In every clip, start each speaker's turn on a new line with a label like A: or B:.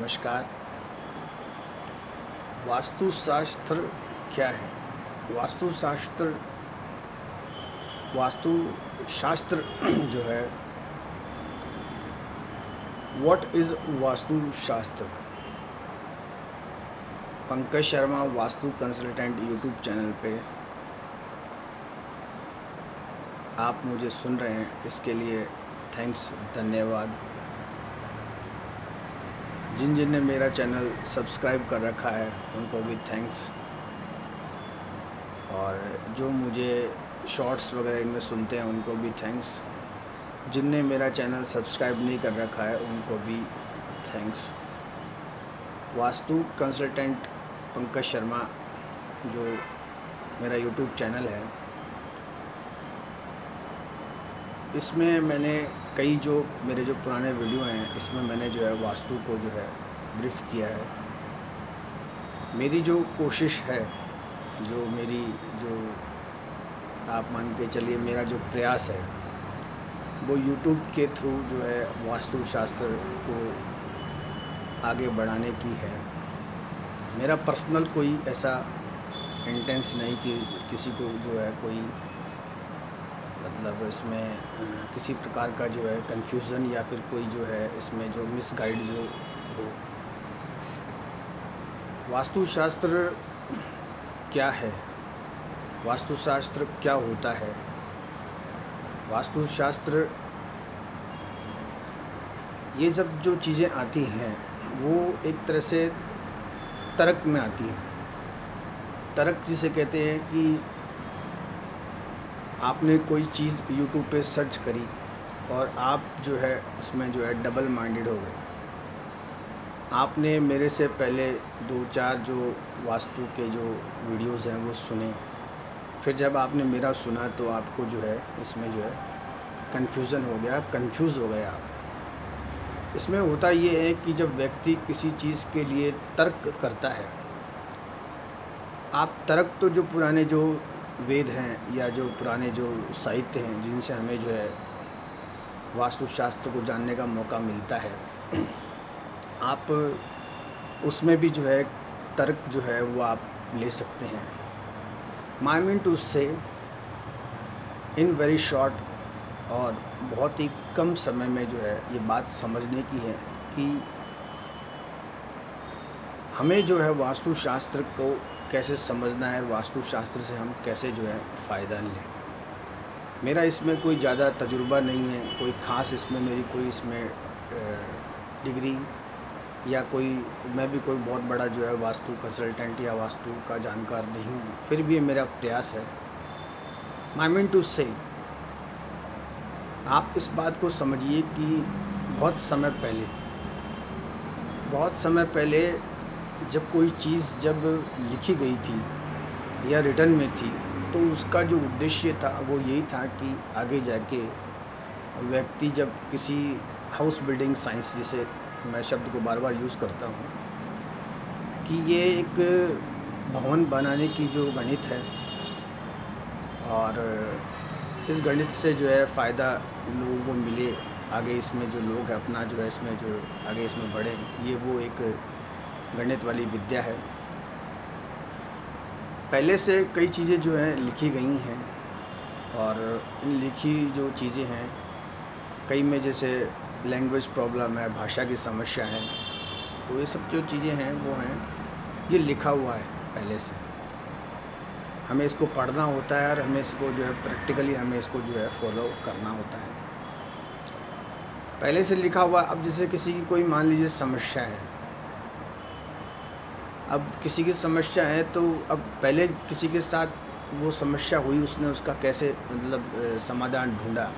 A: नमस्कार। वास्तुशास्त्र क्या है? वास्तुशास्त्र वास्तुशास्त्र जो है, what is Vastushastra? Pankaj Sharma vastu consultant YouTube channel पे आप मुझे सुन रहे हैं, इसके लिए थैंक्स, धन्यवाद। जिन जिन ने मेरा चैनल सब्सक्राइब कर रखा है उनको भी थैंक्स, और जो मुझे शॉर्ट्स वगैरह इनमें सुनते हैं उनको भी थैंक्स। जिनने मेरा चैनल सब्सक्राइब नहीं कर रखा है उनको भी थैंक्स। वास्तु कंसल्टेंट पंकज शर्मा जो मेरा यूट्यूब चैनल है, इसमें मैंने कई जो मेरे जो पुराने वीडियो हैं इसमें मैंने जो है वास्तु को जो है ब्रीफ किया है। मेरी जो कोशिश है, जो मेरी जो आप मान के चलिए मेरा जो प्रयास है, वो यूट्यूब के थ्रू जो है वास्तुशास्त्र को आगे बढ़ाने की है। मेरा पर्सनल कोई ऐसा इंटेंस नहीं कि किसी को जो है कोई मतलब इसमें किसी प्रकार का जो है कन्फ्यूज़न या फिर कोई जो है इसमें जो मिसगाइड जो हो। वास्तुशास्त्र क्या है? वास्तुशास्त्र क्या होता है? वास्तुशास्त्र, ये सब जो चीज़ें आती हैं वो एक तरह से तर्क में आती हैं। तर्क जिसे कहते हैं कि आपने कोई चीज़ यूट्यूब पे सर्च करी और आप जो है उसमें जो है डबल माइंडेड हो गए। आपने मेरे से पहले 2-4 जो वास्तु के जो वीडियोज़ हैं वो सुने, फिर जब आपने मेरा सुना तो आपको जो है इसमें जो है कन्फ्यूज़न हो गया, कंफ्यूज हो गए आप। इसमें होता ये है कि जब व्यक्ति किसी चीज़ के लिए तर्क करता है, आप तर्क तो जो पुराने जो वेद हैं या जो पुराने जो साहित्य हैं जिनसे हमें जो है वास्तुशास्त्र को जानने का मौका मिलता है, आप उसमें भी जो है तर्क जो है वो आप ले सकते हैं। माई मीन टू से इन वेरी शॉर्ट, और बहुत ही कम समय में जो है ये बात समझने की है कि हमें जो है वास्तुशास्त्र को कैसे समझना है, वास्तुशास्त्र से हम कैसे जो है फ़ायदा लें। मेरा इसमें कोई ज़्यादा तजुर्बा नहीं है, कोई ख़ास इसमें मेरी कोई इसमें डिग्री या कोई मैं भी कोई बहुत बड़ा जो है वास्तु कंसल्टेंट या वास्तु का जानकार नहीं हूँ, फिर भी मेरा प्रयास है। आई मीन टू से, आप इस बात को समझिए कि बहुत समय पहले जब कोई चीज़ जब लिखी गई थी या रिटन में थी, तो उसका जो उद्देश्य था वो यही था कि आगे जाके व्यक्ति जब किसी हाउस बिल्डिंग साइंस, जिसे मैं शब्द को बार बार यूज़ करता हूँ, कि ये एक भवन बनाने की जो गणित है, और इस गणित से जो है फ़ायदा लोगों को मिले, आगे इसमें जो लोग हैं अपना जो है इसमें जो आगे इसमें बढ़े, ये वो एक गणित वाली विद्या है। पहले से कई चीज़ें जो हैं लिखी गई हैं, और इन लिखी जो चीज़ें हैं कई में जैसे लैंग्वेज प्रॉब्लम है, भाषा की समस्या है, तो ये सब जो चीज़ें हैं वो हैं, ये लिखा हुआ है पहले से। हमें इसको पढ़ना होता है और हमें इसको जो है प्रैक्टिकली हमें इसको जो है फॉलो करना होता है। पहले से लिखा हुआ। अब जैसे किसी की कोई मान लीजिए समस्या है, अब किसी की समस्या है तो अब पहले किसी के साथ वो समस्या हुई, उसने उसका कैसे मतलब समाधान ढूंढा,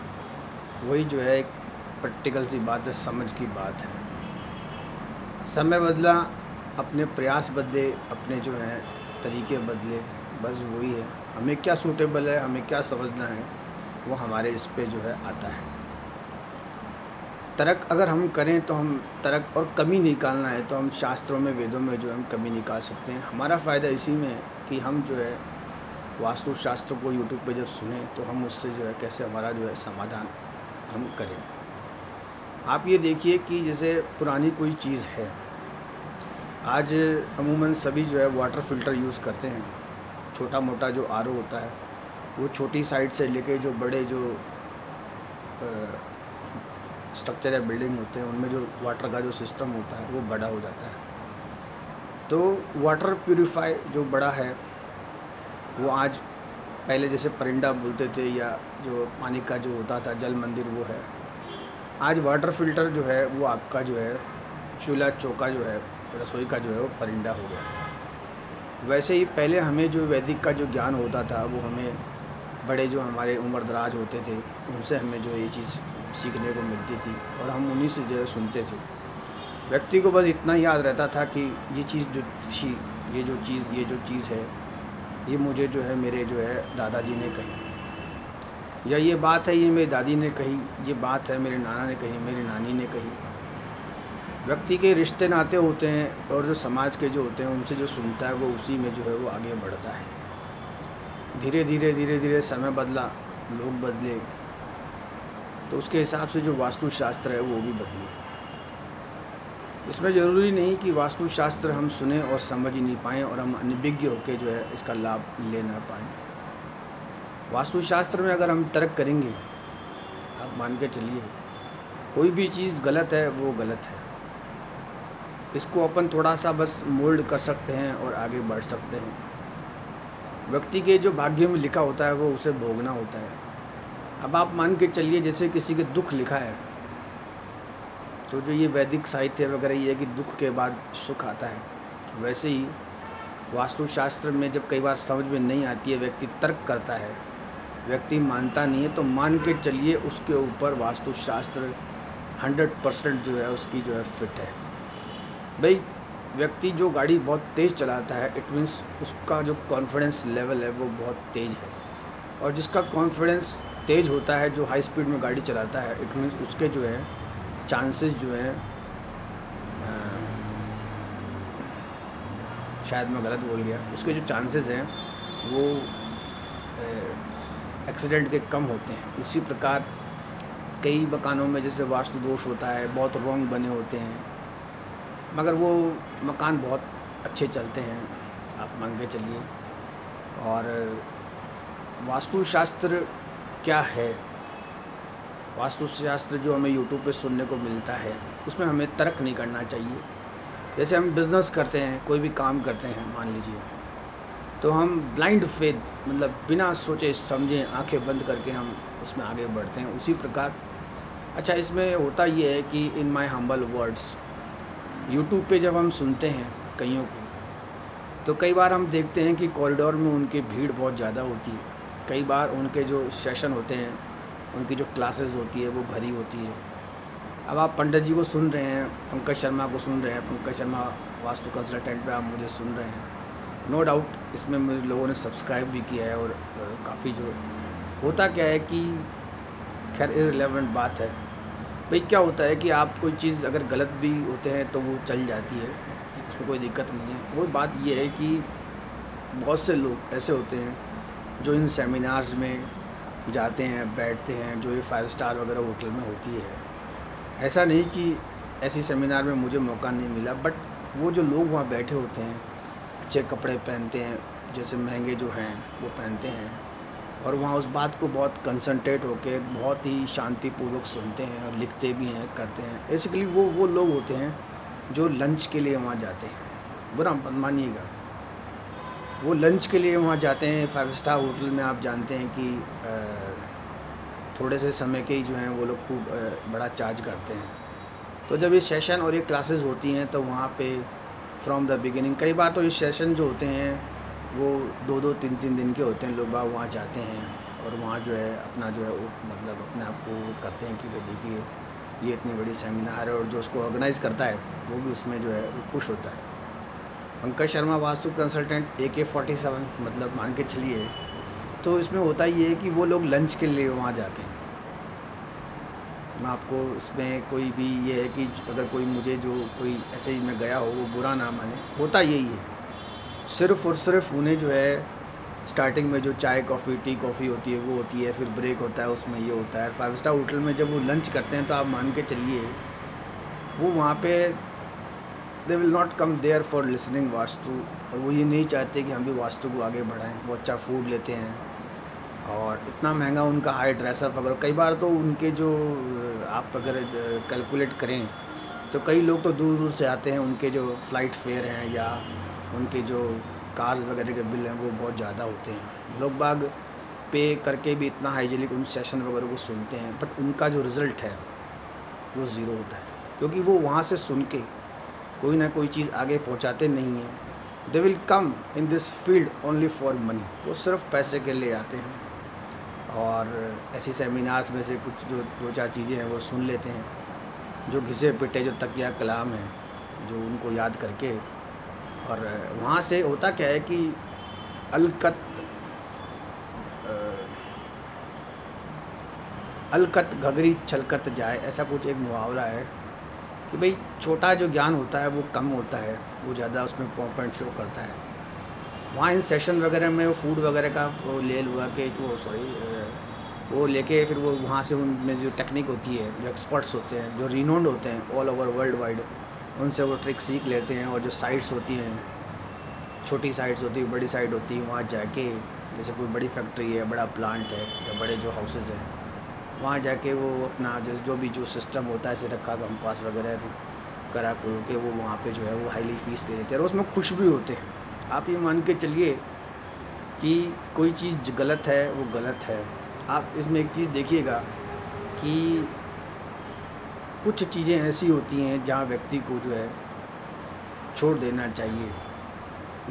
A: वही जो है एक प्रैक्टिकल सी बात है, समझ की बात है। समय बदला, अपने प्रयास बदले, अपने जो है तरीके बदले, बस वही है। हमें क्या सूटेबल है, हमें क्या समझना है, वो हमारे इस पे जो है आता है। तर्क अगर हम करें तो हम तर्क और कमी निकालना है तो हम शास्त्रों में, वेदों में जो हम कमी निकाल सकते हैं। हमारा फ़ायदा इसी में है कि हम जो है वास्तुशास्त्र को यूट्यूब पे जब सुने तो हम उससे जो है कैसे हमारा जो है समाधान हम करें। आप ये देखिए कि जैसे पुरानी कोई चीज़ है, आज अमूमन सभी जो है वाटर फ़िल्टर यूज़ करते हैं। छोटा मोटा जो आरओ होता है वो छोटी साइड से लेके जो बड़े जो स्ट्रक्चर या बिल्डिंग होते हैं उनमें जो वाटर का जो सिस्टम होता है वो बड़ा हो जाता है। तो वाटर प्यूरीफाई जो बड़ा है वो आज पहले जैसे परिंदा बोलते थे या जो पानी का जो होता था जल मंदिर वो है। आज वाटर फ़िल्टर जो है वो आपका जो है चूल्हा चौका जो है रसोई का जो है वो परिंदा हो गया। वैसे ही पहले हमें जो वैदिक का जो ज्ञान होता था वो हमें बड़े जो हमारे उम्र दराज होते थे उनसे हमें जो ये चीज़ सीखने को मिलती थी और हम उन्हीं से जो है सुनते थे। व्यक्ति को बस इतना याद रहता था कि ये चीज़ जो थी ये जो चीज़ है ये मुझे जो है मेरे जो है दादाजी ने कही, या ये बात है ये मेरी दादी ने कही, ये बात है मेरे नाना ने कही, मेरी नानी ने कही। व्यक्ति के रिश्ते नाते होते हैं और जो समाज के जो होते हैं उनसे जो सुनता है वो उसी में जो है वो आगे बढ़ता है। धीरे धीरे समय बदला, लोग बदले, तो उसके हिसाब से जो वास्तुशास्त्र है वो भी बदले। इसमें ज़रूरी नहीं कि वास्तुशास्त्र हम सुने और समझ ही नहीं पाएँ और हम अनभिज्ञ होकर जो है इसका लाभ ले ना पाएँ। वास्तुशास्त्र में अगर हम तर्क करेंगे, आप मान के चलिए कोई भी चीज़ गलत है वो गलत है। इसको अपन थोड़ा सा बस मोल्ड कर सकते हैं और आगे बढ़ सकते हैं। व्यक्ति के जो भाग्य में लिखा होता है वो उसे भोगना होता है। अब आप मान के चलिए जैसे किसी के दुख लिखा है तो जो ये वैदिक साहित्य वगैरह ये है कि दुख के बाद सुख आता है, वैसे ही वास्तुशास्त्र में जब कई बार समझ में नहीं आती है, व्यक्ति तर्क करता है, व्यक्ति मानता नहीं है, तो मान के चलिए उसके ऊपर वास्तुशास्त्र 100% जो है उसकी जो है फिट है। भाई व्यक्ति जो गाड़ी बहुत तेज़ चलाता है इट मीन्स उसका जो कॉन्फिडेंस लेवल है वो बहुत तेज़ है, और जिसका कॉन्फिडेंस तेज़ होता है जो हाई स्पीड में गाड़ी चलाता है इट मीन्स उसके जो है चांसेस जो है शायद मैं गलत बोल गया, उसके जो चांसेस हैं वो एक्सीडेंट के कम होते हैं। उसी प्रकार कई मकानों में जैसे वास्तु दोष होता है, बहुत रॉन्ग बने होते हैं, मगर वो मकान बहुत अच्छे चलते हैं, आप मान के चलिए। और वास्तुशास्त्र क्या है? वास्तुशास्त्र जो हमें यूट्यूब पे सुनने को मिलता है उसमें हमें तर्क नहीं करना चाहिए। जैसे हम बिज़नेस करते हैं, कोई भी काम करते हैं मान लीजिए, तो हम ब्लाइंड फेथ मतलब बिना सोचे समझे आंखें बंद करके हम उसमें आगे बढ़ते हैं। उसी प्रकार अच्छा इसमें होता ये है कि in my humble words YouTube पे जब हम सुनते हैं कईयों को, तो कई बार हम देखते हैं कि कॉरिडोर में उनकी भीड़ बहुत ज़्यादा होती है। कई बार उनके जो सेशन होते हैं, उनकी जो क्लासेस होती है वो भरी होती है। अब आप पंडित जी को सुन रहे हैं, पंकज शर्मा को सुन रहे हैं, पंकज शर्मा वास्तु कंसल्टेंट पे आप मुझे सुन रहे हैं। नो डाउट इसमें मुझे लोगों ने सब्सक्राइब भी किया है और काफ़ी जो होता क्या है कि खैर इररिलेवेंट बात है। भाई क्या होता है कि आप कोई चीज़ अगर गलत भी होते हैं तो वो चल जाती है, उसमें कोई दिक्कत नहीं है। वो बात ये है कि बहुत से लोग ऐसे होते हैं जो इन सेमिनार्स में जाते हैं, बैठते हैं, जो ये 5 स्टार वगैरह होटल में होती है। ऐसा नहीं कि ऐसी सेमिनार में मुझे मौका नहीं मिला, बट वो जो लोग वहाँ बैठे होते हैं अच्छे कपड़े पहनते हैं, जैसे महंगे जो हैं वो पहनते हैं, और वहाँ उस बात को बहुत कंसंट्रेट होकर बहुत ही शांतिपूर्वक सुनते हैं और लिखते भी हैं, करते हैं। बेसिकली वो लोग होते हैं जो लंच के लिए वहाँ जाते हैं। बुरा मत मानिएगा, वो लंच के लिए वहाँ जाते हैं। 5 स्टार होटल में आप जानते हैं कि थोड़े से समय के ही जो हैं वो लोग खूब बड़ा चार्ज करते हैं। तो जब ये सेशन और ये क्लासेस होती हैं तो वहाँ पे फ्रॉम द बिगिनिंग कई बार तो ये सेशन जो होते हैं वो 2-2 3-3 दिन के होते हैं। लोग बाग वहाँ जाते हैं और वहाँ जो है अपना जो है वो मतलब अपने आप को करते हैं कि भाई देखिए ये इतनी बड़ी सेमिनार है, और जो उसको ऑर्गेनाइज़ करता है वो भी उसमें जो है वो खुश होता है। पंकज शर्मा वास्तु कंसल्टेंट AK-47 मतलब मान के चलिए। तो इसमें होता ये है कि वो लोग लंच के लिए वहाँ जाते हैं। मैं आपको इसमें कोई भी ये है कि अगर कोई मुझे जो कोई ऐसे ही मैं गया हो वो बुरा ना माने, होता यही है। सिर्फ़ और सिर्फ उन्हें जो है स्टार्टिंग में जो चाय कॉफ़ी टी कॉफ़ी होती है वो होती है, फिर ब्रेक होता है उसमें ये होता है। 5 स्टार होटल में जब वो लंच करते हैं तो आप मान के चलिए वो वहाँ पे they will not come there for listening vastu, और वो ये नहीं चाहते कि हम भी वास्तु को आगे बढ़ाएं। वो अच्छा फूड लेते हैं और इतना महंगा उनका हाई ड्रेसअप वगैरह, कई बार तो उनके जो आप अगर कैलकुलेट करें तो कई लोग तो दूर दूर से आते हैं, उनके जो फ़्लाइट फेयर हैं या उनके जो कार्स वगैरह के बिल हैं वो बहुत ज़्यादा होते हैं। लोग बाग पे करके भी इतना हाइजीनिक उन सेशन वगैरह को सुनते हैं, बट उनका जो रिज़ल्ट है वो ज़ीरो होता है, क्योंकि वो वहाँ से सुन के कोई ना कोई चीज़ आगे पहुँचाते नहीं हैं। They will come in this field only for money, वो सिर्फ पैसे के लिए आते हैं और ऐसी सेमिनार्स में से कुछ जो दो चार चीज़ें हैं वो सुन लेते हैं, जो घिसे पिटे जो तकिया कलाम हैं जो उनको याद करके, और वहाँ से होता क्या है कि अलकत घगरी छलकत जाए, ऐसा कुछ एक मुहावरा है कि भाई छोटा जो ज्ञान होता है वो कम होता है, वो ज़्यादा उसमें पॉइंट शो करता है। वहाँ इन सेशन वगैरह में वो फूड वगैरह का वो ले हुआ कि वो लेके फिर वो वहाँ से उनमें जो टेक्निक होती है, जो एक्सपर्ट्स होते हैं, जो रिनोन्ड होते हैं ऑल ओवर वर्ल्ड वाइड, उनसे वो ट्रिक सीख लेते हैं। और जो साइट्स होती हैं, छोटी साइट्स होती है, बड़ी साइट होती है, वहाँ जाके जैसे कोई बड़ी फैक्ट्री है, बड़ा प्लांट है या बड़े जो हाउसेज हैं, वहाँ जाके वो अपना जो भी जो सिस्टम होता है, ऐसे रखा कंपास वगैरह करा करो के वो वहाँ पे जो है वो हाईली फीस ले लेते हैं और उसमें खुश भी होते हैं। आप ये मान के चलिए कि कोई चीज़ गलत है वो गलत है। आप इसमें एक चीज़ देखिएगा कि कुछ चीज़ें ऐसी होती हैं जहाँ व्यक्ति को जो है छोड़ देना चाहिए।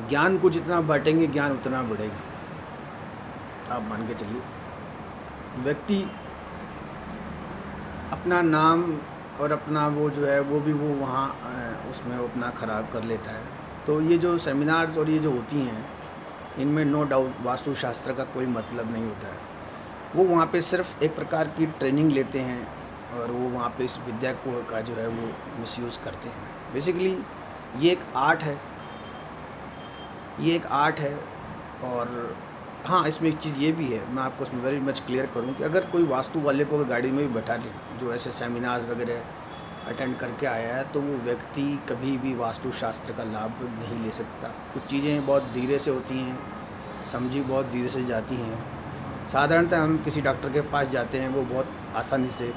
A: ज्ञान को जितना बांटेंगे ज्ञान उतना बढ़ेगा। आप मान के चलिए व्यक्ति अपना नाम और अपना वो जो है वो भी वो वहाँ उसमें वो अपना ख़राब कर लेता है। तो ये जो सेमिनार्स और ये जो होती हैं, इनमें नो डाउट वास्तुशास्त्र का कोई मतलब नहीं होता है। वो वहाँ पे सिर्फ एक प्रकार की ट्रेनिंग लेते हैं और वो वहाँ पे इस विद्या को का जो है वो मिसयूज़ करते हैं। बेसिकली ये एक आर्ट है, ये एक आर्ट है। और हाँ, इसमें एक चीज़ ये भी है, मैं आपको उसमें वेरी मच क्लियर करूँ कि अगर कोई वास्तु वाले को गाड़ी में भी बैठा ले, जो ऐसे सेमिनार्स वगैरह अटेंड करके आया है, तो वो व्यक्ति कभी भी वास्तुशास्त्र का लाभ नहीं ले सकता। कुछ चीज़ें बहुत धीरे से होती हैं, समझी बहुत धीरे से जाती हैं। साधारणतः हम किसी डॉक्टर के पास जाते हैं, वो बहुत आसानी से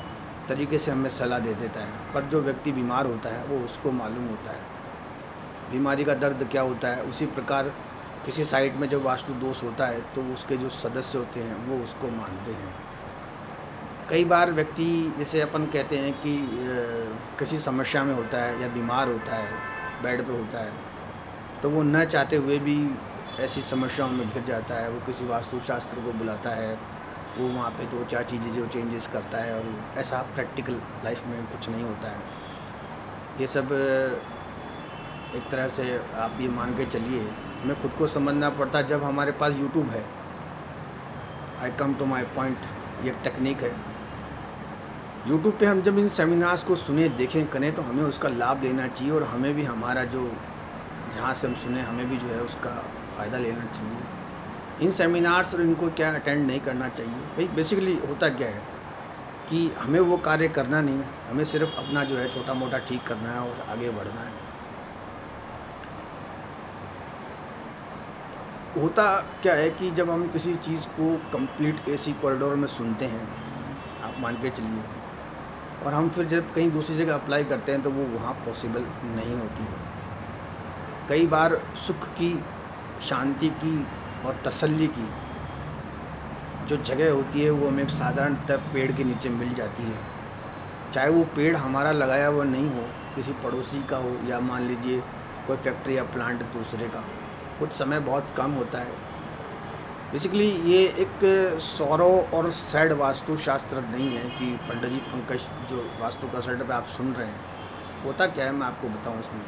A: तरीके से हमें सलाह दे देता है, पर जो व्यक्ति बीमार होता है वो उसको मालूम होता है बीमारी का दर्द क्या होता है। उसी प्रकार किसी साइट में जब वास्तु दोष होता है तो उसके जो सदस्य होते हैं वो उसको मानते हैं। कई बार व्यक्ति जैसे अपन कहते हैं कि किसी समस्या में होता है या बीमार होता है, बेड पे होता है, तो वो न चाहते हुए भी ऐसी समस्याओं में घिर जाता है। वो किसी वास्तुशास्त्र को बुलाता है, वो वहाँ पे दो चार चीज़ें जो चेंजेस करता है, और ऐसा प्रैक्टिकल लाइफ में कुछ नहीं होता है। ये सब एक तरह से आप ये मान के चलिए, हमें खुद को समझना पड़ता है। जब हमारे पास यूट्यूब है, आई कम टू माई पॉइंट, ये एक टेक्निक है। यूट्यूब पे हम जब इन सेमिनार्स को सुने, देखें, करें, तो हमें उसका लाभ लेना चाहिए और हमें भी हमारा जो जहाँ से हम सुने हमें भी जो है उसका फ़ायदा लेना चाहिए। इन सेमिनार्स और इनको क्या अटेंड नहीं करना चाहिए। भाई बेसिकली होता क्या है कि हमें वो कार्य करना नहीं, हमें सिर्फ अपना जो है छोटा मोटा ठीक करना है और आगे बढ़ना है। होता क्या है कि जब हम किसी चीज़ को कंप्लीट एसी कॉरिडोर में सुनते हैं, आप मान के चलिए, और हम फिर जब कहीं दूसरी जगह अप्लाई करते हैं तो वो वहाँ पॉसिबल नहीं होती है। कई बार सुख की, शांति की और तसल्ली की जो जगह होती है वो हमें एक साधारणतः पेड़ के नीचे मिल जाती है। चाहे वो पेड़ हमारा लगाया हुआ नहीं हो, किसी पड़ोसी का हो, या मान लीजिए कोई फैक्ट्री या प्लांट दूसरे का। कुछ समय बहुत कम होता है। बेसिकली ये एक सौरव और सैड वास्तुशास्त्र नहीं है कि पंडित जी पंकज जो वास्तु का सेटअप आप सुन रहे हैं। होता क्या है मैं आपको बताऊं। इसमें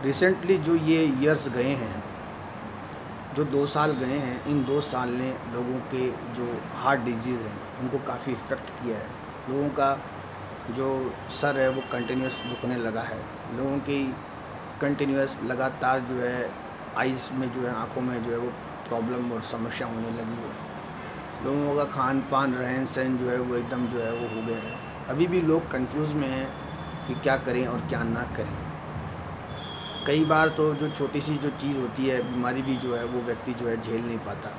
A: रिसेंटली जो ये ईयर्स गए हैं, जो 2 साल गए हैं, इन 2 साल ने लोगों के जो हार्ट डिजीज़ हैं उनको काफ़ी इफ़ेक्ट किया है। लोगों का जो सर है वो कंटिन्यूस दुखने लगा है। लोगों की कंटिन्यूस लगातार जो है आइज़ में जो है, आँखों में जो है वो प्रॉब्लम और समस्या होने लगी है। लोगों का खान पान, रहन सहन जो है वो एकदम जो है वो हो गया है। अभी भी लोग कंफ्यूज में हैं कि क्या करें और क्या ना करें। कई बार तो जो छोटी सी जो चीज़ होती है, बीमारी भी जो है वो व्यक्ति जो है झेल नहीं पाता।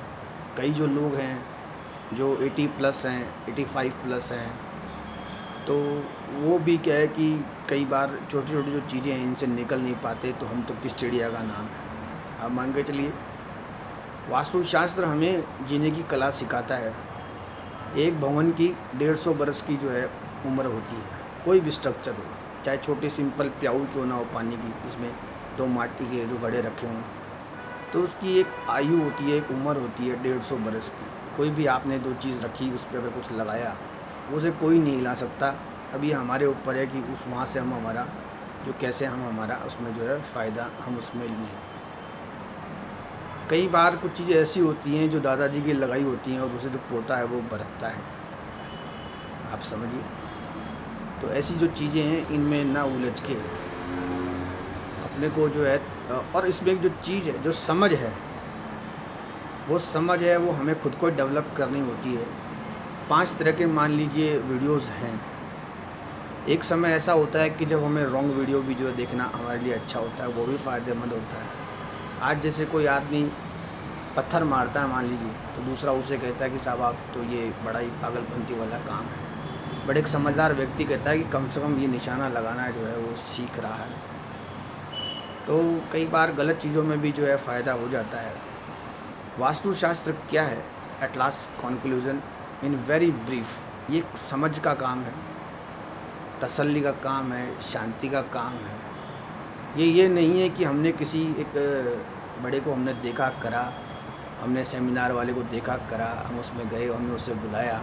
A: कई जो लोग हैं जो 80 प्लस हैं, 85 प्लस हैं, तो वो भी क्या है कि कई बार छोटी-छोटी जो चीज़ें हैं इनसे निकल नहीं पाते, तो हम तो किस चिड़िया का नाम है। आप मान के चलिए, वास्तुशास्त्र हमें जीने की कला सिखाता है। एक भवन की 150 बरस की जो है उम्र होती है, कोई भी स्ट्रक्चर हो, चाहे छोटी सिंपल प्याऊ क्यों ना हो पानी की, जिसमें 2 माटी के जो घड़े रखे हों, तो उसकी एक आयु होती है, एक उम्र होती है 150 बरस की। कोई भी आपने 2 चीज़ रखी, उस पे अगर कुछ लगाया, उसे कोई नहीं हिला सकता। अब ये हमारे ऊपर है कि उस वहाँ से हम हमारा जो कैसे हम हमारा उसमें जो है फ़ायदा हम उसमें लें। कई बार कुछ चीज़ें ऐसी होती हैं जो दादाजी की लगाई होती हैं और उसे जो पोता है वो बरतता है, आप समझिए। तो ऐसी जो चीज़ें हैं इनमें ना उलझ के अपने को जो है और इसमें एक जो चीज़ है, जो समझ है, वो समझ है वो हमें खुद को डेवलप करनी होती है। 5 तरह के मान लीजिए वीडियोज़ हैं। एक समय ऐसा होता है कि जब हमें रॉन्ग वीडियो भी जो है देखना हमारे लिए अच्छा होता है, वो भी फ़ायदेमंद होता है। आज जैसे कोई आदमी पत्थर मारता है मान लीजिए, तो दूसरा उसे कहता है कि साहब आप तो ये बड़ा ही पागलपंती वाला काम है। बट एक समझदार व्यक्ति कहता है कि कम से कम ये निशाना लगाना जो है वो सीख रहा है। तो कई बार गलत चीज़ों में भी जो है फ़ायदा हो जाता है। वास्तुशास्त्र क्या है? At last conclusion in very brief, ये एक समझ का काम है, तसल्ली का काम है, शांति का काम है। ये नहीं है कि हमने किसी एक बड़े को हमने देखा करा, हमने सेमिनार वाले को देखा करा, हम उसमें गए, हमने उसे बुलाया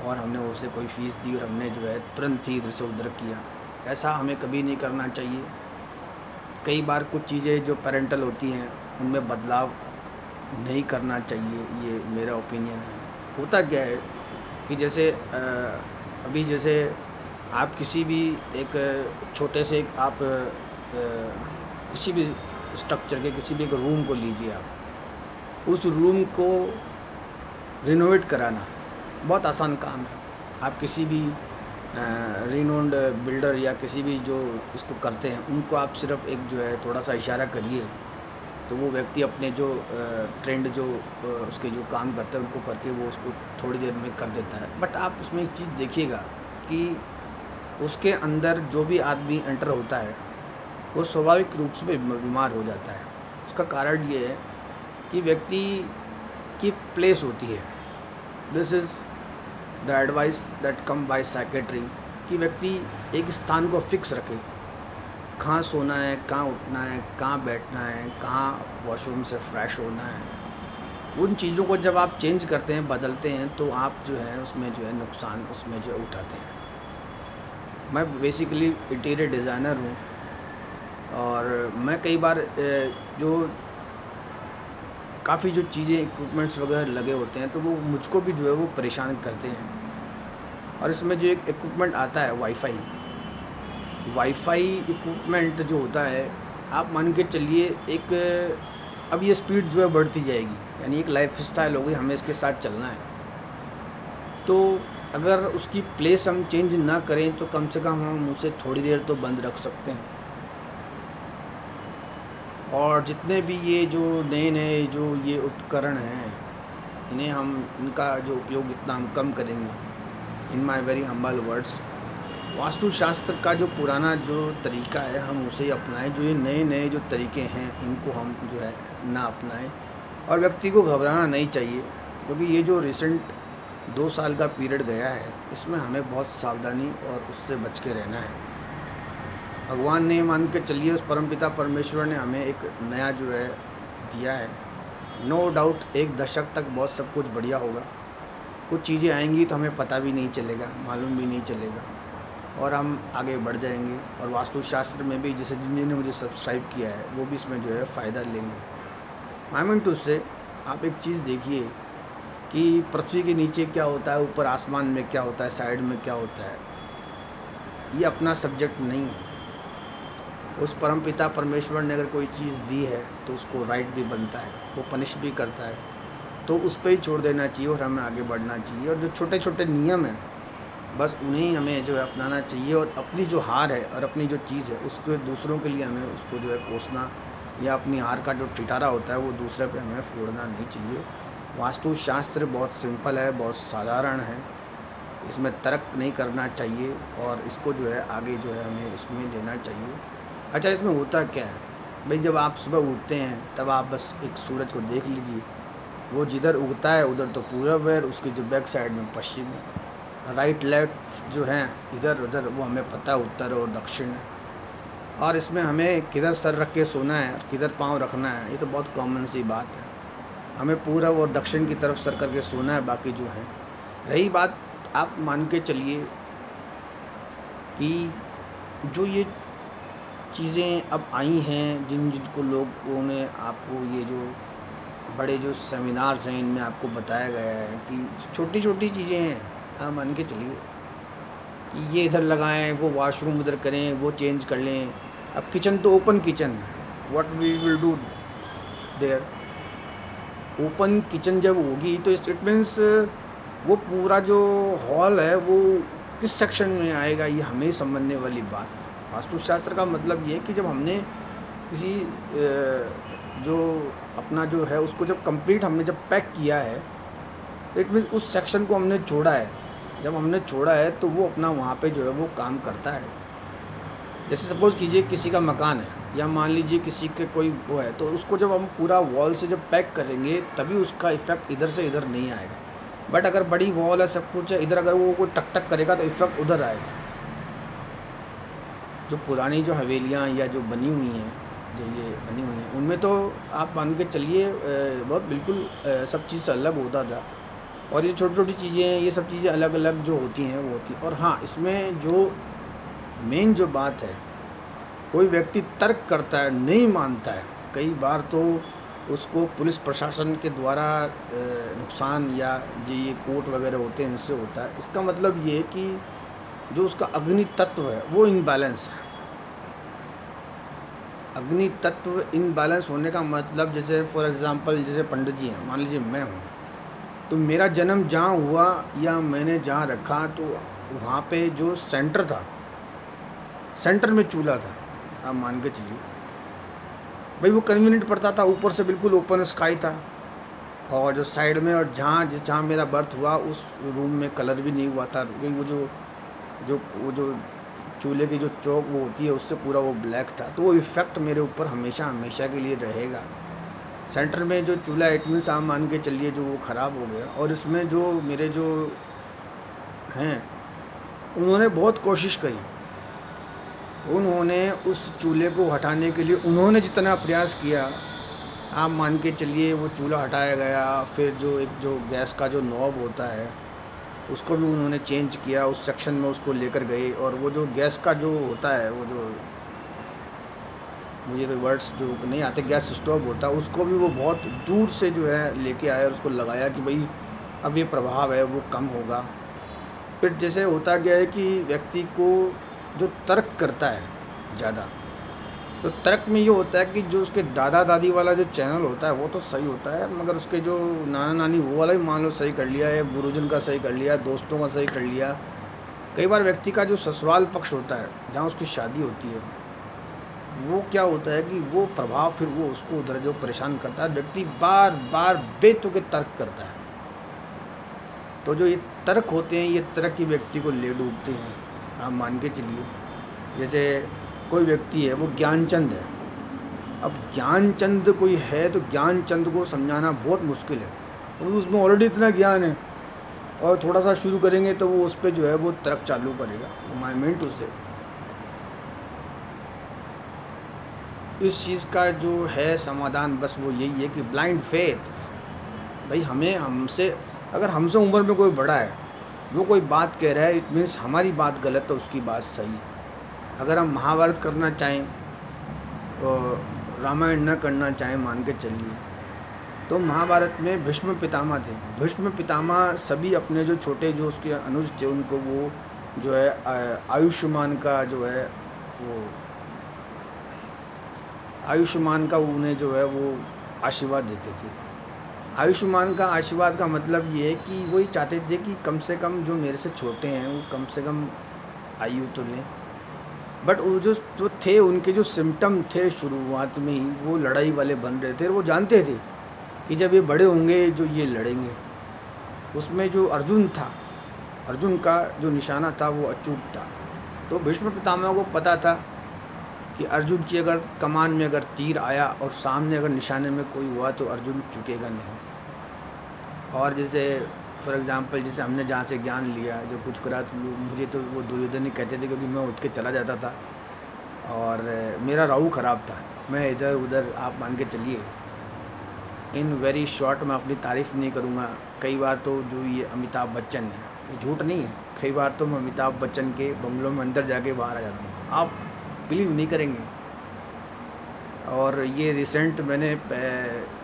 A: और हमने उसे कोई फ़ीस दी और हमने जो है तुरंत ही इधर से उधर किया। ऐसा हमें कभी नहीं करना चाहिए। कई बार कुछ चीज़ें जो पैरेंटल होती हैं उनमें बदलाव नहीं करना चाहिए, ये मेरा ओपिनियन है। होता क्या है कि जैसे अभी जैसे आप किसी भी एक छोटे से आप किसी भी स्ट्रक्चर के किसी भी एक रूम को लीजिए, आप उस रूम को रिनोवेट कराना बहुत आसान काम है। आप किसी भी रिनोन्ड बिल्डर या किसी भी जो इसको करते हैं उनको आप सिर्फ एक जो है थोड़ा सा इशारा करिए, तो वो व्यक्ति अपने जो ट्रेंड जो उसके जो काम करते हैं उनको करके वो उसको थोड़ी देर में कर देता है। बट आप उसमें एक चीज़ देखिएगा कि उसके अंदर जो भी आदमी एंटर होता है वो स्वाभाविक रूप से बीमार हो जाता है। उसका कारण ये है कि व्यक्ति की प्लेस होती है। This is the advice that come by psychiatry, कि व्यक्ति एक स्थान को फिक्स रखे, कहाँ सोना है, कहाँ उठना है, कहाँ बैठना है, कहाँ वॉशरूम से फ्रेश होना है। उन चीज़ों को जब आप चेंज करते हैं, बदलते हैं, तो आप जो है उसमें जो है नुकसान उसमें जो है उठाते हैं। मैं बेसिकली इंटीरियर डिज़ाइनर हूँ और मैं कई बार जो काफ़ी जो चीज़ें इक्विपमेंट्स वगैरह लगे होते हैं तो वो मुझको भी जो है वो परेशान करते हैं। और इसमें जो एक इक्विपमेंट आता है वाईफ़ाई इक्विपमेंट जो होता है, आप मान के चलिए एक अब ये स्पीड जो है बढ़ती जाएगी, यानी एक लाइफ़स्टाइल हो गई, हमें इसके साथ चलना है। तो अगर उसकी प्लेस हम चेंज ना करें तो कम से कम हम उसे थोड़ी देर तो बंद रख सकते हैं। और जितने भी ये जो नए-नए जो ये उपकरण हैं, इन्हें हम इनका जो उपयोग जितना हम कम करेंगे, in my very humble words, वास्तुशास्त्र का जो पुराना जो तरीका है हम उसे अपनाएं। जो ये नए-नए जो तरीके हैं इनको हम जो है ना अपनाएं। और व्यक्ति को घबराना नहीं चाहिए, क्योंकि ये जो रिसेंट 2 साल का पीरियड गया है इसमें हमें बहुत सावधानी और उससे बच के रहना है। भगवान ने मान के चलिए, उस परमपिता परमेश्वर ने हमें एक नया जो है दिया है। नो डाउट एक दशक तक बहुत सब कुछ बढ़िया होगा, कुछ चीज़ें आएंगी तो हमें पता भी नहीं चलेगा, मालूम भी नहीं चलेगा और हम आगे बढ़ जाएंगे। और वास्तुशास्त्र में भी जैसे जिन्होंने मुझे सब्सक्राइब किया है वो भी इसमें जो है फ़ायदा लेंगे। आई मीन टू से, आप एक चीज़ देखिए कि पृथ्वी के नीचे क्या होता है, ऊपर आसमान में क्या होता है, साइड में क्या होता है, ये अपना सब्जेक्ट नहीं है। उस परमपिता परमेश्वर ने अगर कोई चीज़ दी है तो उसको राइट भी बनता है, वो पनिश भी करता है, तो उस पर ही छोड़ देना चाहिए और हमें आगे बढ़ना चाहिए। और जो छोटे छोटे नियम हैं बस उन्हें हमें जो है अपनाना चाहिए, और अपनी जो हार है और अपनी जो चीज़ है उसको दूसरों के लिए हमें उसको जो है कोसना, या अपनी हार का जो टिटारा होता है वो दूसरे पे हमें फोड़ना नहीं चाहिए। वास्तुशास्त्र बहुत सिंपल है, बहुत साधारण है, इसमें तर्क नहीं करना चाहिए, और इसको जो है आगे जो है हमें इसमें लेना चाहिए। अच्छा, इसमें होता क्या है भाई, जब आप सुबह उठते हैं तब आप बस एक सूरज को देख लीजिए, वो जिधर उगता है उधर तो पूरब है, उसकी जो बैक साइड में पश्चिम है, राइट लेफ्ट जो हैं इधर उधर वो हमें पता है उत्तर और दक्षिण है। और इसमें हमें किधर सर रख के सोना है और किधर पाँव रखना है, ये तो बहुत कॉमन सी बात है। हमें पूरब और दक्षिण की तरफ सर करके सोना है, बाकी जो है। रही बात, आप मान के चलिए कि जो ये चीज़ें अब आई हैं, जिनको लोगों ने आपको ये जो बड़े जो सेमिनार्स हैं इनमें आपको बताया गया है कि छोटी छोटी चीज़ें हैं, आप मान के चलिए कि ये इधर लगाएं, वो वॉशरूम उधर करें, वो चेंज कर लें। अब किचन तो open kitchen, what we will do there, open kitchen जब होगी तो इट मीन्स वो पूरा जो हॉल है वो किस सेक्शन में आएगा, ये हमें समझने वाली बात। वास्तुशास्त्र का मतलब ये है कि जब हमने किसी जो अपना जो है उसको जब कंप्लीट हमने जब पैक किया है, इट मीन्स उस सेक्शन को हमने छोड़ा है, जब हमने छोड़ा है तो वो अपना वहाँ पे जो है वो काम करता है। जैसे सपोज़ कीजिए किसी का मकान है, या मान लीजिए किसी के कोई वो है, तो उसको जब हम पूरा वॉल से जब पैक करेंगे तभी उसका इफ़ेक्ट इधर से इधर नहीं आएगा। बट अगर बड़ी वॉल है, सब कुछ है, इधर अगर वो कोई टक टक करेगा तो इफ़ेक्ट उधर आएगा। जो पुरानी जो हवेलियाँ या जो बनी हुई हैं, जो ये बनी हुई हैं, उनमें तो आप मान के चलिए बहुत बिल्कुल सब चीज़ से अलग होता था। और ये छोटी छोटी चीज़ें हैं, ये सब चीज़ें अलग अलग जो होती हैं वो होती हैं। और हाँ, इसमें जो मेन जो बात है, कोई व्यक्ति तर्क करता है, नहीं मानता है, कई बार तो उसको पुलिस प्रशासन के द्वारा नुकसान, या जो ये कोर्ट वगैरह होते हैं इनसे होता है। इसका मतलब ये है कि जो उसका अग्नि तत्व है वो इनबैलेंस है। अग्नि तत्व इनबैलेंस होने का मतलब, जैसे फॉर एग्ज़ाम्पल जैसे पंडित जी हैं, मान लीजिए मैं हूँ, तो मेरा जन्म जहाँ हुआ या मैंने जहाँ रखा तो वहाँ पे जो सेंटर था, सेंटर में चूल्हा था, आप मान के चलिए भाई वो कन्वीनियंट पड़ता था, ऊपर से बिल्कुल ओपन स्काई था, और जो साइड में और जहाँ मेरा बर्थ हुआ उस रूम में कलर भी नहीं हुआ था, क्योंकि वो जो चूल्हे की जो चौक वो होती है उससे पूरा वो ब्लैक था, तो वो इफ़ेक्ट मेरे ऊपर हमेशा हमेशा के लिए रहेगा। सेंटर में जो चूल्हा इट मीन्स आप मान के चलिए जो वो ख़राब हो गया। और इसमें जो मेरे जो हैं उन्होंने बहुत कोशिश करी, उन्होंने उस चूल्हे को हटाने के लिए उन्होंने जितना प्रयास किया, आप मान के चलिए वो चूल्हा हटाया गया। फिर जो गैस का जो नॉब होता है उसको भी उन्होंने चेंज किया, उस सेक्शन में उसको लेकर गए। और वो जो गैस का जो होता है, वो जो मुझे तो वर्ड्स जो नहीं आते, गैस स्टोव होता है, उसको भी वो बहुत दूर से जो है लेके आया और उसको लगाया कि भाई अब ये प्रभाव है वो कम होगा। फिर जैसे होता गया है कि व्यक्ति को जो तर्क करता है ज़्यादा, तो तर्क में ये होता है कि जो उसके दादा दादी वाला जो चैनल होता है वो तो सही होता है, मगर उसके जो नाना नानी वो वाला भी मान लो सही कर लिया, या गुरुजन का सही कर लिया, दोस्तों का सही कर लिया। कई बार व्यक्ति का जो ससुराल पक्ष होता है जहाँ उसकी शादी होती है, वो क्या होता है कि वो प्रभाव फिर वो उसको उधर जो परेशान करता है, व्यक्ति बार बार बेतुके तर्क करता है। तो जो ये तर्क होते हैं, ये तर्क ही व्यक्ति को ले डूबते हैं। आप मान के चलिए जैसे कोई व्यक्ति है वो ज्ञानचंद है, अब ज्ञानचंद कोई है तो ज्ञानचंद को समझाना बहुत मुश्किल है, और उसमें ऑलरेडी इतना ज्ञान है, और थोड़ा सा शुरू करेंगे तो वो उस पर जो है वो तर्क चालू करेगा। माई मीन टू से, इस चीज़ का जो है समाधान बस वो यही है कि ब्लाइंड फेथ। भाई अगर हमसे उम्र में कोई बड़ा है, वो कोई बात कह रहा है, इट मीन्स हमारी बात गलत है, उसकी बात सही है। अगर हम महाभारत करना चाहें और रामायण न करना चाहें, मान के चलिए, तो महाभारत में भीष्म पितामह थे। भीष्म पितामह सभी अपने जो छोटे जो उसके अनुज थे उनको वो जो है आयुष्मान का जो है वो आयुष्मान का उन्हें जो है वो आशीर्वाद देते थे। आयुष्मान का आशीर्वाद का मतलब ये है कि वही चाहते थे कि कम से कम जो मेरे से छोटे हैं वो कम से कम आयु तो लें। बट वो जो जो थे उनके जो सिम्टम थे शुरुआत में ही वो लड़ाई वाले बन रहे थे। वो जानते थे कि जब ये बड़े होंगे जो ये लड़ेंगे। उसमें जो अर्जुन था, अर्जुन का जो निशाना था वो अचूक था। तो भीष्म पितामह को पता था कि अर्जुन की अगर कमान में अगर तीर आया और सामने अगर निशाने में कोई हुआ तो अर्जुन चुकेगा नहीं। और जैसे फॉर एग्ज़ाम्पल जैसे हमने जहाँ से ज्ञान लिया, जो कुछ करा तो मुझे तो वो दुर्योधन ही कहते थे, क्योंकि मैं उठ के चला जाता था और मेरा राहु ख़राब था। मैं इधर उधर आप मान के चलिए। इन वेरी शॉर्ट मैं अपनी तारीफ़ नहीं करूँगा। कई बार तो जो ये अमिताभ बच्चन है, ये झूठ नहीं है, कई बार तो मैं अमिताभ बच्चन के बंगलों में अंदर जाके बाहर आ जाता हूँ, आप बिलीव नहीं करेंगे। और ये रिसेंट मैंने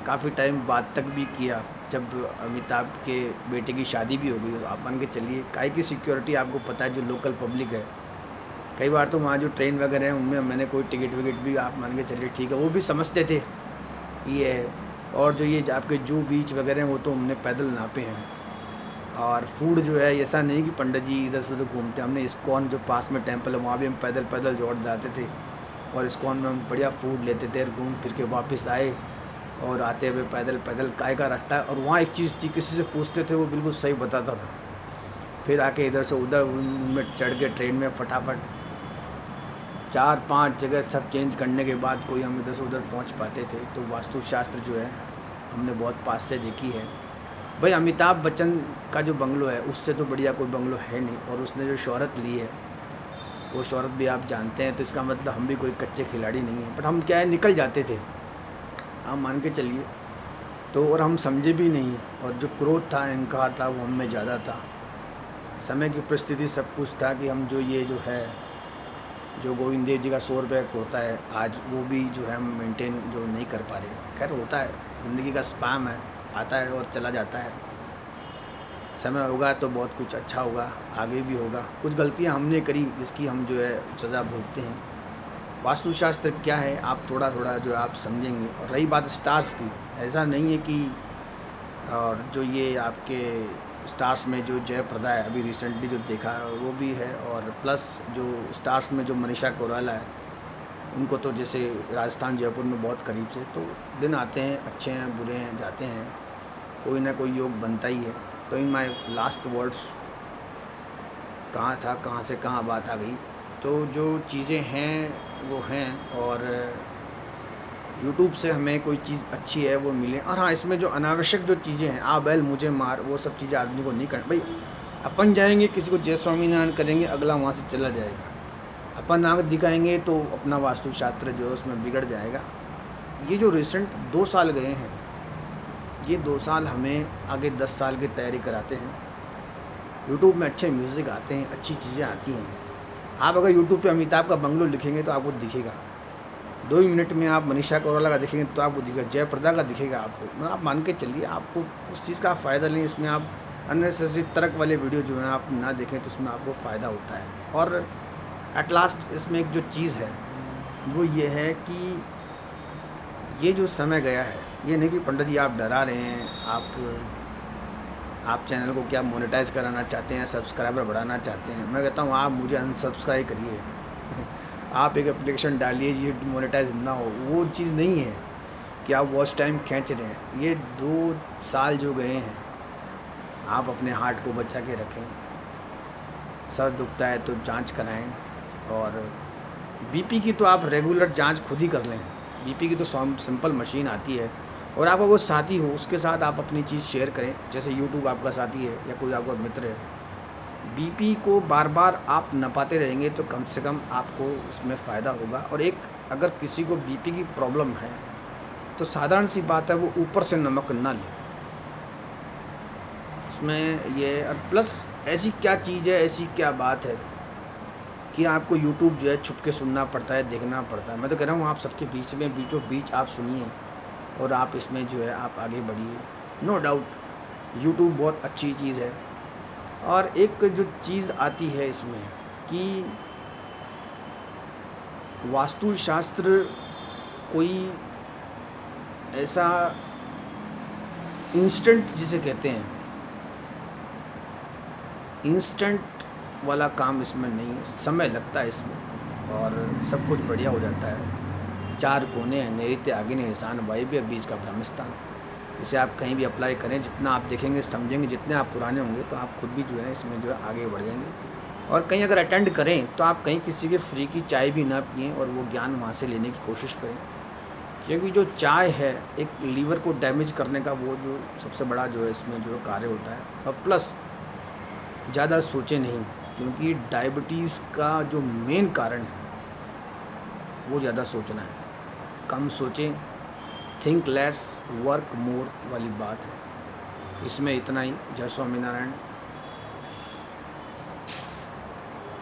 A: काफ़ी टाइम बाद तक भी किया, जब अमिताभ के बेटे की शादी भी हो गई। आप मान के चलिए काहे की सिक्योरिटी आपको पता है, जो लोकल पब्लिक है। कई बार तो वहाँ जो ट्रेन वगैरह हैं उनमें मैंने कोई टिकट विकट भी आप मान के चलिए ठीक है, वो भी समझते थे ये है। और जो ये आपके जू बीच वगैरह हैं वो तो हमने पैदल नापे हैं। और फूड जो है ऐसा नहीं कि पंडित जी इधर से उधर घूमते, हमने इस्कॉन जो पास में टेम्पल है वहाँ भी हम पैदल पैदल दौड़ जाते थे और इस्कॉन में हम बढ़िया फूड लेते थे, घूम फिर के वापस आए और आते हुए पैदल पैदल काय का रास्ता है। और वहाँ एक चीज़ थी, किसी से पूछते थे वो बिल्कुल सही बताता था। फिर आके इधर से उधर उनमें चढ़ के ट्रेन में फटाफट 4-5 जगह सब चेंज करने के बाद कोई हम इधर से उधर पहुँच पाते थे। तो वास्तुशास्त्र जो है हमने बहुत पास से देखी है। भाई अमिताभ बच्चन का जो बंगलो है उससे तो बढ़िया कोई बंगलो है नहीं, और उसने जो शोहरत ली है वो शोहरत भी आप जानते हैं। तो इसका मतलब हम भी कोई कच्चे खिलाड़ी नहीं हैं, बट हम क्या है निकल जाते थे, आप मान के चलिए। तो और हम समझे भी नहीं, और जो क्रोध था, अहंकार था, वो हम में ज़्यादा था। समय की परिस्थिति सब कुछ था कि हम जो ये जो है जो गोविंद देव जी का 100 रुपये होता है आज, वो भी जो है हम मेंटेन जो नहीं कर पा रहे। खैर होता है, ज़िंदगी का स्पैम है, आता है और चला जाता है। समय होगा तो बहुत कुछ अच्छा होगा, आगे भी होगा। कुछ गलतियां हमने करी जिसकी हम जो है सज़ा भुगतते हैं। वास्तुशास्त्र क्या है आप थोड़ा थोड़ा जो आप समझेंगे। और रही बात स्टार्स की, ऐसा नहीं है कि, और जो ये आपके स्टार्स में जो जयप्रदा है अभी रिसेंटली जो देखा वो भी है, और प्लस जो स्टार्स में जो मनीषा कोइराला है उनको तो जैसे राजस्थान जयपुर में बहुत करीब से, तो दिन आते हैं, अच्छे हैं बुरे हैं, जाते हैं, कोई ना कोई योग बनता ही है। तो इन माय लास्ट वर्ड्स, कहाँ था कहाँ से कहाँ बात आ गई। तो जो चीज़ें हैं वो हैं, और यूट्यूब से हमें कोई चीज़ अच्छी है वो मिले। और हाँ, इसमें जो अनावश्यक जो चीज़ें हैं, आ बैल मुझे मार, वो सब चीज़ें आदमी को नहीं करना। भाई अपन जाएंगे किसी को जय स्वामीनारायण करेंगे, अगला वहाँ से चला जाएगा। अपन आग दिखाएंगे तो अपना वास्तुशास्त्र जो है उसमें बिगड़ जाएगा। ये जो रिसेंट 2 साल गए हैं, ये 2 साल हमें आगे 10 साल की तैयारी कराते हैं। यूट्यूब में अच्छे म्यूज़िक आते हैं, अच्छी चीज़ें आती हैं। आप अगर यूट्यूब पे अमिताभ का बंगलो लिखेंगे तो आपको दिखेगा, 2 ही मिनट में आप मनीषा कोइराला का दिखेंगे तो आपको दिखेगा, जयप्रदा का दिखेगा आपको। मतलब आप मान के चलिए, आपको उस चीज़ का फ़ायदा लें। इसमें आप अननेसेसरी तर्क वाले वीडियो जो हैं आप ना देखें, तो उसमें आपको फ़ायदा होता है। और एट लास्ट इसमें एक जो चीज़ है वो ये है कि ये जो समय गया है, ये नहीं कि पंडित जी आप डरा रहे हैं, आप चैनल को क्या मोनेटाइज कराना चाहते हैं, सब्सक्राइबर बढ़ाना चाहते हैं। मैं कहता हूँ आप मुझे अनसब्सक्राइब करिए। आप एक एप्लीकेशन डालिए ये मोनेटाइज ना हो, वो चीज़ नहीं है कि आप वॉच टाइम खींच रहे हैं। ये 2 साल जो गए हैं, आप अपने हार्ट को बचा के रखें। सर दुखता है तो जांच कराएं, और बीपी की तो आप रेगुलर जांच खुद ही कर लें। बीपी की तो सिंपल मशीन आती है, और आपका कोई साथी हो उसके साथ आप अपनी चीज़ शेयर करें। जैसे यूट्यूब आपका साथी है या कोई आपका मित्र है, बीपी को बार बार आप नपाते रहेंगे तो कम से कम आपको उसमें फ़ायदा होगा। और एक अगर किसी को बीपी की प्रॉब्लम है तो साधारण सी बात है, वो ऊपर से नमक ना ले उसमें ये। और प्लस ऐसी क्या चीज़ है, ऐसी क्या बात है कि आपको यूट्यूब जो है छुप के सुनना पड़ता है, देखना पड़ता है। मैं तो कह रहा हूँ आप सबके बीच में बीचों बीच आप सुनिए, और आप इसमें जो है आप आगे बढ़िए। नो डाउट यूट्यूब बहुत अच्छी चीज़ है। और एक जो चीज़ आती है इसमें कि वास्तुशास्त्र कोई ऐसा इंस्टेंट जिसे कहते हैं, इंस्टेंट वाला काम इसमें नहीं, समय लगता है इसमें और सब कुछ बढ़िया हो जाता है। 4 कोने हैं, नैऋत्य, आग्नेय, ईशान, वायव्य, बीच का ब्रह्मस्थान। इसे आप कहीं भी अप्लाई करें, जितना आप देखेंगे समझेंगे, जितने आप पुराने होंगे तो आप खुद भी जो है इसमें जो है आगे बढ़ जाएंगे। और कहीं अगर अटेंड करें तो आप कहीं किसी के फ्री की चाय भी ना पिएं और वो ज्ञान वहाँ से लेने की कोशिश करें, क्योंकि जो चाय है एक लीवर को डैमेज करने का वो जो सबसे बड़ा जो है इसमें जो कार्य होता है। और प्लस ज़्यादा सोचें नहीं, क्योंकि डायबिटीज़ का जो मेन कारण है वो ज़्यादा सोचना है। कम सोचें, थिंक लेस वर्क मोर वाली बात है। इसमें इतना ही। जय स्वामीनारायण।